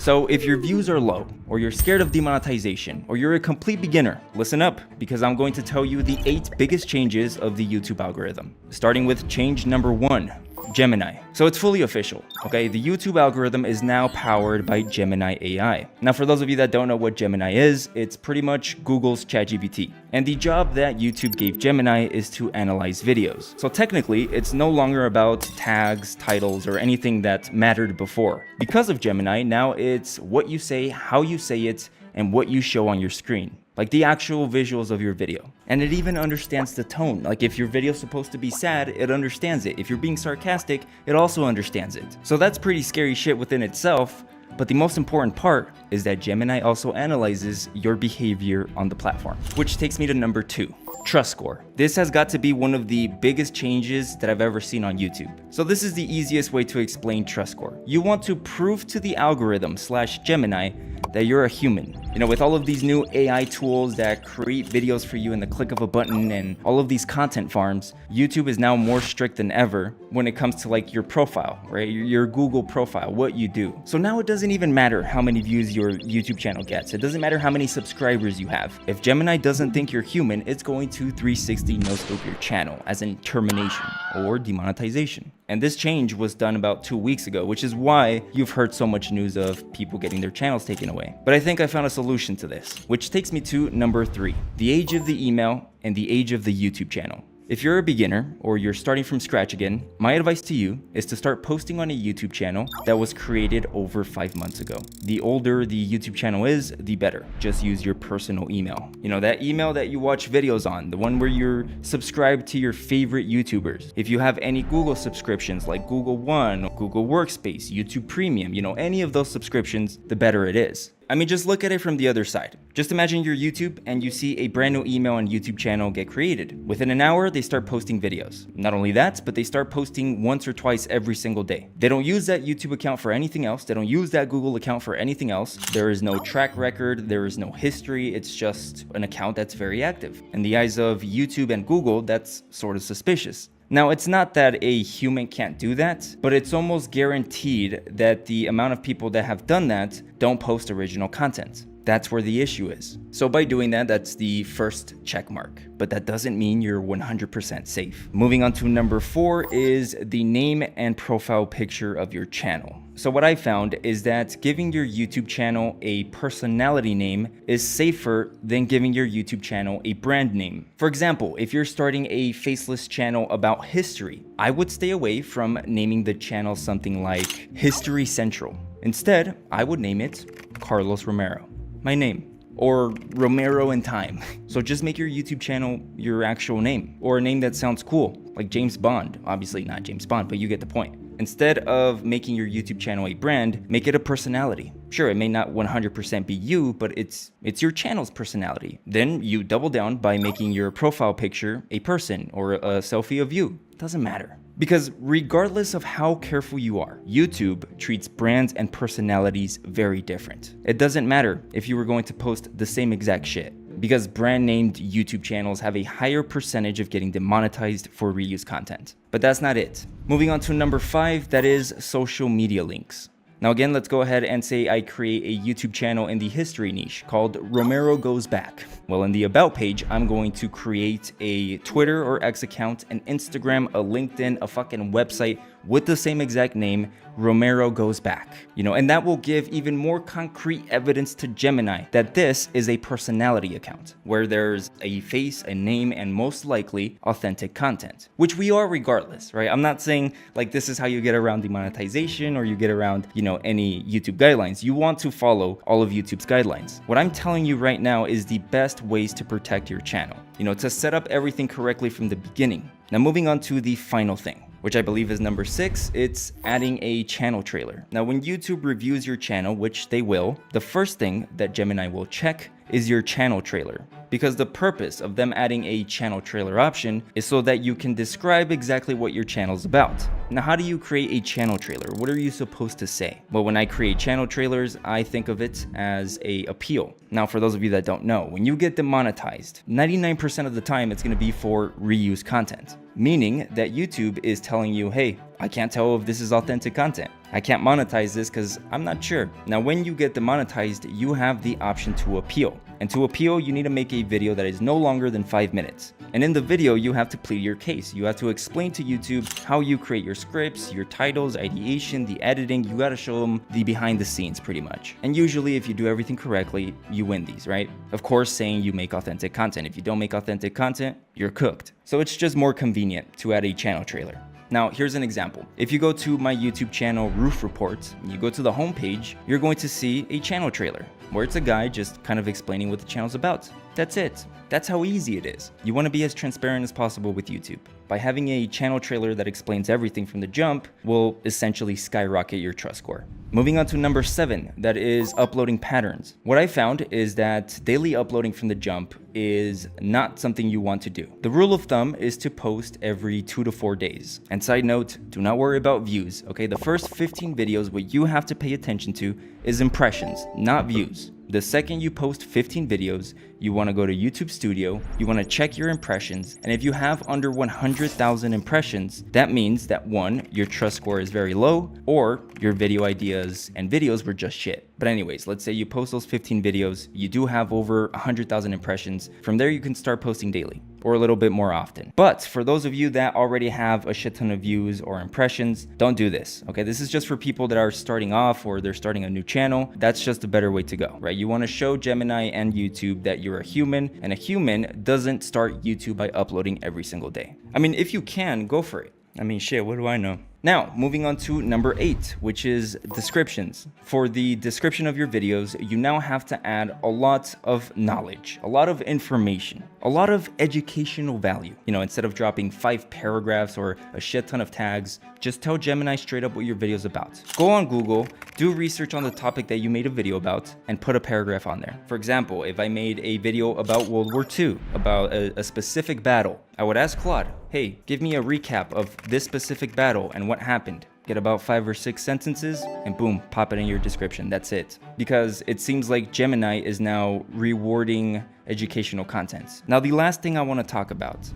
So if your views are low, or you're scared of demonetization, or you're a complete beginner, listen up, because I'm going to tell you the 8 biggest changes of the YouTube algorithm. Starting with change number 1. Gemini. So it's fully official, okay? The YouTube algorithm is now powered by Gemini AI. Now, for those of you that don't know what Gemini is, it's pretty much Google's ChatGPT. And the job that YouTube gave Gemini is to analyze videos. So technically, it's no longer about tags, titles, or anything that mattered before. Because of Gemini, now it's what you say, how you say it, and what you show on your screen. Like the actual visuals of your video. And it even understands the tone. Like if your video's supposed to be sad, it understands it. If you're being sarcastic, it also understands it. So that's pretty scary shit within itself. But the most important part is that Gemini also analyzes your behavior on the platform. Which takes me to number 2. Trust score. This has got to be one of the biggest changes that I've ever seen on YouTube. So this is the easiest way to explain trust score. You want to prove to the algorithm / Gemini that you're a human. You know, with all of these new AI tools that create videos for you in the click of a button and all of these content farms, YouTube is now more strict than ever when it comes to like your profile, right? Your Google profile, what you do. So now it doesn't even matter how many views your YouTube channel gets. It doesn't matter how many subscribers you have. If Gemini doesn't think you're human, it's going to 360 no-scope your channel, as in termination or demonetization. And this change was done about 2 weeks ago, which is why you've heard so much news of people getting their channels taken away. But I think I found a solution to this, which takes me to number 3, the age of the email and the age of the YouTube channel. If you're a beginner or you're starting from scratch again, my advice to you is to start posting on a YouTube channel that was created over 5 months ago. The older the YouTube channel is, the better. Just use your personal email. You know, that email that you watch videos on, the one where you're subscribed to your favorite YouTubers. If you have any Google subscriptions like Google One, Google Workspace, YouTube Premium, you know, any of those subscriptions, the better it is. I mean, just look at it from the other side. Just imagine you're YouTube and you see a brand new email and YouTube channel get created. Within an hour, they start posting videos. Not only that, but they start posting once or twice every single day. They don't use that YouTube account for anything else. They don't use that Google account for anything else. There is no track record. There is no history. It's just an account that's very active. In the eyes of YouTube and Google, that's sort of suspicious. Now, it's not that a human can't do that, but it's almost guaranteed that the amount of people that have done that don't post original content. That's where the issue is. So by doing that, that's the first check mark. But that doesn't mean you're 100% safe. Moving on to number 4 is the name and profile picture of your channel. So what I found is that giving your YouTube channel a personality name is safer than giving your YouTube channel a brand name. For example, if you're starting a faceless channel about history, I would stay away from naming the channel something like History Central. Instead, I would name it Carlos Romero, my name. Or Romero in Time. So just make your YouTube channel your actual name, or a name that sounds cool, like James Bond. Obviously not James Bond, but you get the point. Instead of making your YouTube channel a brand, make it a personality. Sure, it may not 100% be you, but it's your channel's personality. Then you double down by making your profile picture a person or a selfie of you. Doesn't matter. Because regardless of how careful you are, YouTube treats brands and personalities very different. It doesn't matter if you were going to post the same exact shit, because brand named YouTube channels have a higher percentage of getting demonetized for reuse content. But that's not it. Moving on to number 5, that is social media links. Now again, let's go ahead and say I create a YouTube channel in the history niche called Romero Goes Back. Well, in the About page, I'm going to create a Twitter or X account, an Instagram, a LinkedIn, a fucking website with the same exact name, Romero Goes Back. You know, and that will give even more concrete evidence to Gemini that this is a personality account, where there's a face, a name, and most likely authentic content, which we are regardless, right? I'm not saying like this is how you get around demonetization or you get around, you know, any YouTube guidelines. You want to follow all of YouTube's guidelines. What I'm telling you right now is the best ways to protect your channel, you know, to set up everything correctly from the beginning. Now moving on to the final thing, which I believe is number 6, it's adding a channel trailer. Now, when YouTube reviews your channel, which they will, the first thing that Gemini will check is your channel trailer. Because the purpose of them adding a channel trailer option is so that you can describe exactly what your channel's about. Now, how do you create a channel trailer? What are you supposed to say? Well, when I create channel trailers, I think of it as a appeal. Now, for those of you that don't know, when you get demonetized, 99% of the time it's gonna be for reuse content. Meaning that YouTube is telling you, hey, I can't tell if this is authentic content. I can't monetize this because I'm not sure. Now, when you get demonetized, you have the option to appeal. And to appeal, you need to make a video that is no longer than 5 minutes. And in the video, you have to plead your case. You have to explain to YouTube how you create your scripts, your titles, ideation, the editing. You got to show them the behind the scenes pretty much. And usually if you do everything correctly, you win these, right? Of course, saying you make authentic content. If you don't make authentic content, you're cooked. So it's just more convenient to add a channel trailer. Now, here's an example. If you go to my YouTube channel, Roof Reports, and you go to the homepage, you're going to see a channel trailer where it's a guy just kind of explaining what the channel's about. That's it. That's how easy it is. You want to be as transparent as possible with YouTube. By having a channel trailer that explains everything from the jump will essentially skyrocket your trust score. Moving on to number 7, that is uploading patterns. What I found is that daily uploading from the jump is not something you want to do. The rule of thumb is to post every 2 to 4 days. And side note, do not worry about views, okay? The first 15 videos, what you have to pay attention to is impressions, not views. The second you post 15 videos, you want to go to YouTube Studio, you want to check your impressions, and if you have under 100,000 impressions, that means that 1, your trust score is very low, or your video ideas and videos were just shit. But anyways, let's say you post those 15 videos, you do have over 100,000 impressions. From there, you can start posting daily or a little bit more often. But for those of you that already have a shit ton of views or impressions, don't do this, okay? This is just for people that are starting off or they're starting a new channel. That's just a better way to go, right? You want to show Gemini and YouTube that you're a human, and a human doesn't start YouTube by uploading every single day. I mean, if you can, go for it. I mean, shit, what do I know? Now, moving on to number 8, which is descriptions. For the description of your videos, you now have to add a lot of knowledge, a lot of information, a lot of educational value. You know, instead of dropping 5 paragraphs or a shit ton of tags, just tell Gemini straight up what your video is about. Go on Google, do research on the topic that you made a video about, and put a paragraph on there. For example, if I made a video about World War II, about a specific battle, I would ask Claude, hey, give me a recap of this specific battle and what happened. Get about 5 or 6 sentences and boom, pop it in your description. That's it. Because it seems like Gemini is now rewarding educational contents. Now, the last thing I want to talk about,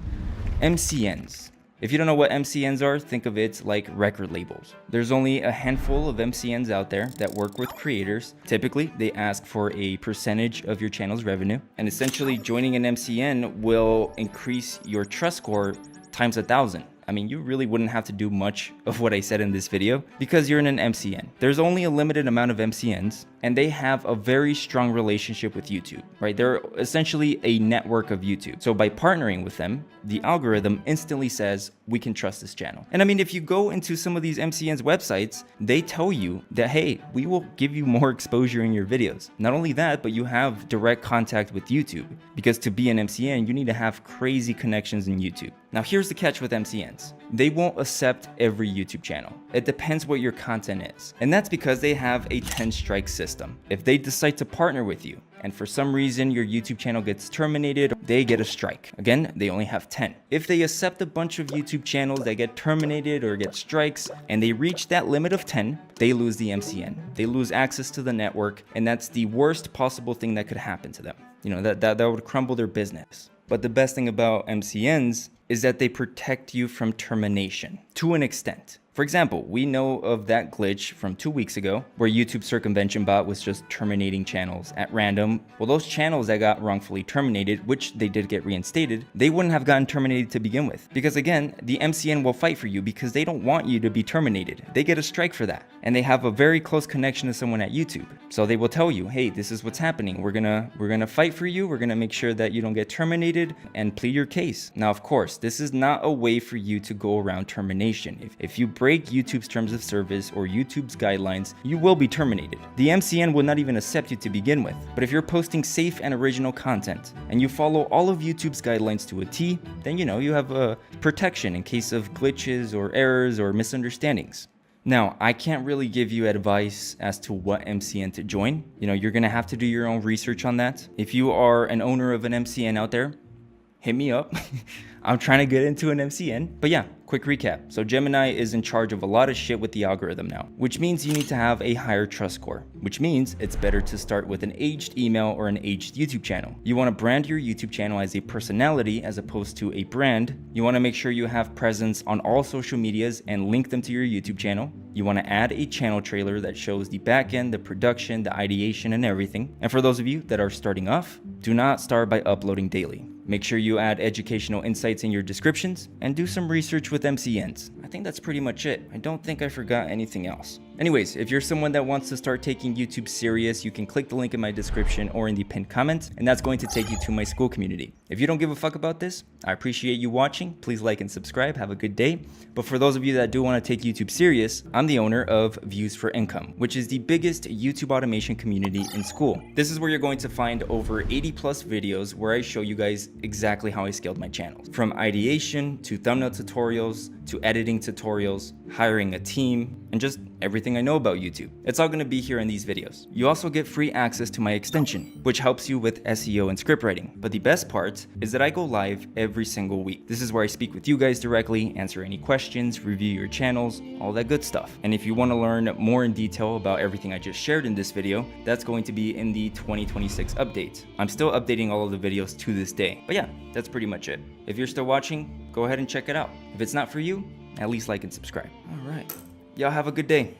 MCNs. If you don't know what MCNs are, think of it like record labels. There's only a handful of MCNs out there that work with creators. Typically, they ask for a percentage of your channel's revenue. And essentially, joining an MCN will increase your trust score times 1,000. I mean, you really wouldn't have to do much of what I said in this video because you're in an MCN. There's only a limited amount of MCNs and they have a very strong relationship with YouTube, right? They're essentially a network of YouTube. So by partnering with them, the algorithm instantly says, we can trust this channel. And I mean, if you go into some of these MCNs websites, they tell you that, hey, we will give you more exposure in your videos. Not only that, but you have direct contact with YouTube because to be an MCN, you need to have crazy connections in YouTube. Now, here's the catch with MCNs. They won't accept every YouTube channel. It depends what your content is. And that's because they have a 10-strike system. If they decide to partner with you, and for some reason your YouTube channel gets terminated, they get a strike. Again, they only have 10. If they accept a bunch of YouTube channels that get terminated or get strikes, and they reach that limit of 10, they lose the MCN. They lose access to the network, and that's the worst possible thing that could happen to them. You know, that would crumble their business. But the best thing about MCNs is that they protect you from termination to an extent. For example, we know of that glitch from 2 weeks ago where YouTube circumvention bot was just terminating channels at random. Well, those channels that got wrongfully terminated, which they did get reinstated, they wouldn't have gotten terminated to begin with. Because again, the MCN will fight for you because they don't want you to be terminated. They get a strike for that. And they have a very close connection to someone at YouTube. So they will tell you, hey, this is what's happening. We're gonna fight for you. We're gonna make sure that you don't get terminated and plead your case. Now, of course, this is not a way for you to go around termination. If you break YouTube's terms of service or YouTube's guidelines, you will be terminated. The MCN will not even accept you to begin with. But if you're posting safe and original content and you follow all of YouTube's guidelines to a T, then you have a protection in case of glitches or errors or misunderstandings. Now, I can't really give you advice as to what MCN to join. You're gonna have to do your own research on that. If you are an owner of an MCN out there, hit me up. I'm trying to get into an MCN. But yeah, quick recap. So Gemini is in charge of a lot of shit with the algorithm now, which means you need to have a higher trust score, which means it's better to start with an aged email or an aged YouTube channel. You want to brand your YouTube channel as a personality as opposed to a brand. You want to make sure you have presence on all social medias and link them to your YouTube channel. You want to add a channel trailer that shows the backend, the production, the ideation, and everything. And for those of you that are starting off, do not start by uploading daily. Make sure you add educational insights in your descriptions and do some research with MCNs. I think that's pretty much it. I don't think I forgot anything else. Anyways, if you're someone that wants to start taking YouTube serious, you can click the link in my description or in the pinned comment, and that's going to take you to my school community. If you don't give a fuck about this, I appreciate you watching. Please like and subscribe. Have a good day. But for those of you that do want to take YouTube serious, I'm the owner of Views for Income, which is the biggest YouTube automation community in school. This is where you're going to find over 80 plus videos where I show you guys exactly how I scaled my channel. From ideation to thumbnail tutorials to editing tutorials, hiring a team, and just everything I know about YouTube. It's all going to be here in these videos. You also get free access to my extension, which helps you with SEO and script writing. But the best part is that I go live every single week. This is where I speak with you guys directly, answer any questions, review your channels, all that good stuff. And if you want to learn more in detail about everything I just shared in this video, that's going to be in the 2026 update. I'm still updating all of the videos to this day. But yeah, that's pretty much it. If you're still watching, go ahead and check it out. If it's not for you, at least like and subscribe. All right. Y'all have a good day.